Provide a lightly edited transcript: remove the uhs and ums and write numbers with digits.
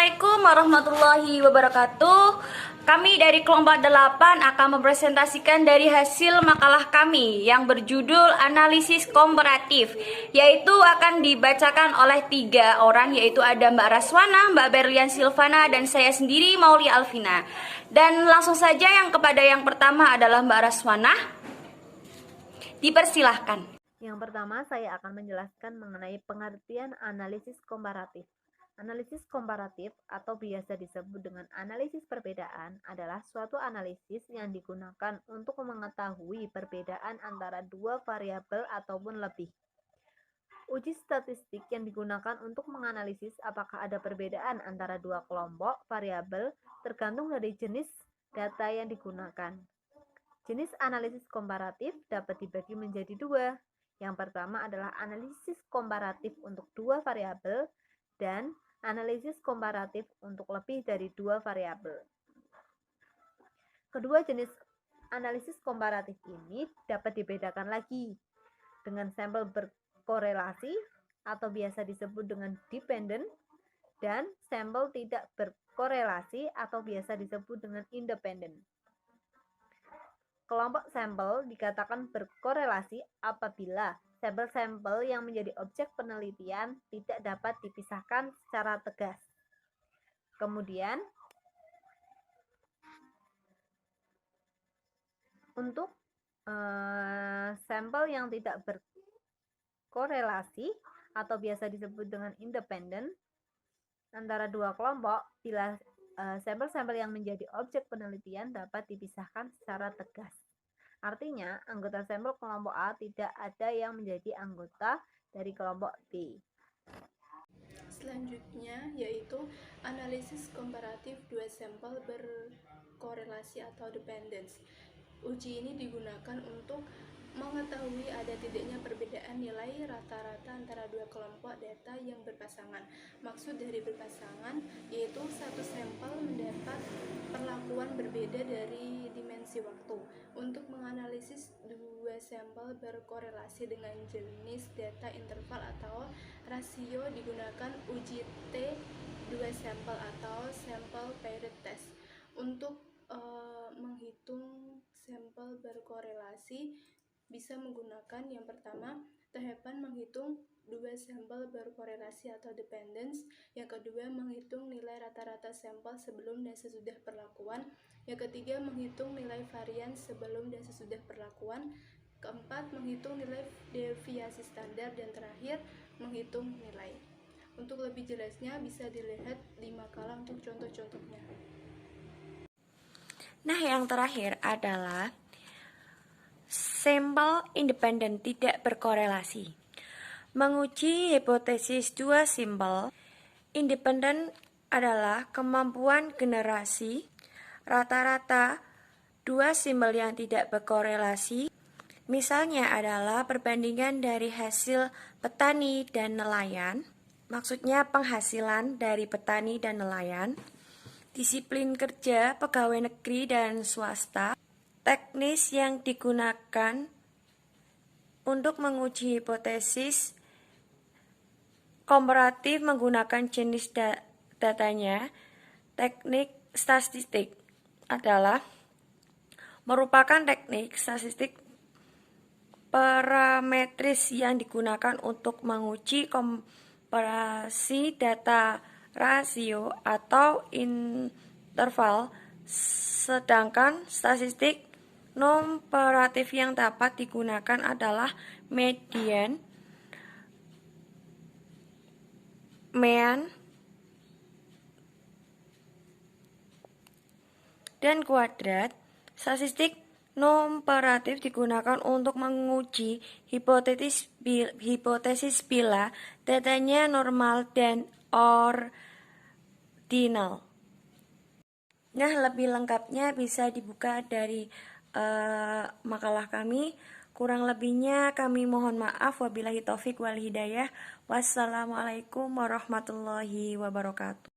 Assalamualaikum warahmatullahi wabarakatuh. Kami dari kelompok 8 akan mempresentasikan dari hasil makalah kami yang berjudul analisis komparatif, yaitu akan dibacakan oleh 3 orang, yaitu ada Mbak Raswana, Mbak Berlian Silvana, dan saya sendiri Mauli Alvina. Dan langsung saja kepada yang pertama adalah Mbak Raswana. Dipersilahkan. Yang pertama, saya akan menjelaskan mengenai pengertian analisis komparatif. Analisis komparatif atau biasa disebut dengan analisis perbedaan adalah suatu analisis yang digunakan untuk mengetahui perbedaan antara dua variabel ataupun lebih. Uji statistik yang digunakan untuk menganalisis apakah ada perbedaan antara dua kelompok variabel tergantung dari jenis data yang digunakan. Jenis analisis komparatif dapat dibagi menjadi 2. Yang pertama adalah analisis komparatif untuk 2 variabel dan analisis komparatif untuk lebih dari 2 variabel. Kedua jenis analisis komparatif ini dapat dibedakan lagi dengan sampel berkorelasi atau biasa disebut dengan dependent dan sampel tidak berkorelasi atau biasa disebut dengan independent. Kelompok sampel dikatakan berkorelasi apabila sampel-sampel yang menjadi objek penelitian tidak dapat dipisahkan secara tegas. Kemudian, untuk sampel yang tidak berkorelasi atau biasa disebut dengan independen antara dua kelompok, bila sampel-sampel yang menjadi objek penelitian dapat dipisahkan secara tegas. Artinya, anggota sampel kelompok A tidak ada yang menjadi anggota dari kelompok B. Selanjutnya yaitu analisis komparatif dua sampel berkorelasi atau dependence. Uji ini digunakan untuk mengetahui ada tidaknya perbedaan nilai rata-rata antara dua kelompok data yang berpasangan. Maksud dari berpasangan yaitu satu sampel mendapat perlakuan berbeda dari dimensi waktu. Untuk menganalisis dua sampel berkorelasi dengan jenis data interval atau rasio digunakan uji T dua sampel atau sample paired test. Untuk menghitung sampel berkorelasi bisa menggunakan yang pertama tahapan menghitung dua sampel berkorelasi atau dependence, yang kedua menghitung nilai rata-rata sampel sebelum dan sesudah perlakuan, yang ketiga menghitung nilai varian sebelum dan sesudah perlakuan, keempat menghitung nilai deviasi standar, dan terakhir menghitung nilai. Untuk lebih jelasnya bisa dilihat di makalah untuk contoh-contohnya. Nah, yang terakhir adalah sampel independen tidak berkorelasi. Menguji hipotesis dua sampel independen adalah kemampuan generasi rata-rata dua sampel yang tidak berkorelasi. Misalnya adalah perbandingan dari hasil petani dan nelayan, maksudnya penghasilan dari petani dan nelayan, disiplin kerja pegawai negeri dan swasta, teknis yang digunakan untuk menguji hipotesis komparatif menggunakan jenis datanya. Teknik statistik adalah merupakan teknik statistik parametris yang digunakan untuk menguji komparasi data rasio atau interval, sedangkan statistik komparatif yang dapat digunakan adalah median, mean, dan kuadrat. Statistik komparatif digunakan untuk menguji hipotesis bila datanya normal dan ordinal. Nah, lebih lengkapnya bisa dibuka dari makalah kami. Kurang lebihnya kami mohon maaf. Wabillahi taufik wal hidayah. Wassalamualaikum warahmatullahi wabarakatuh.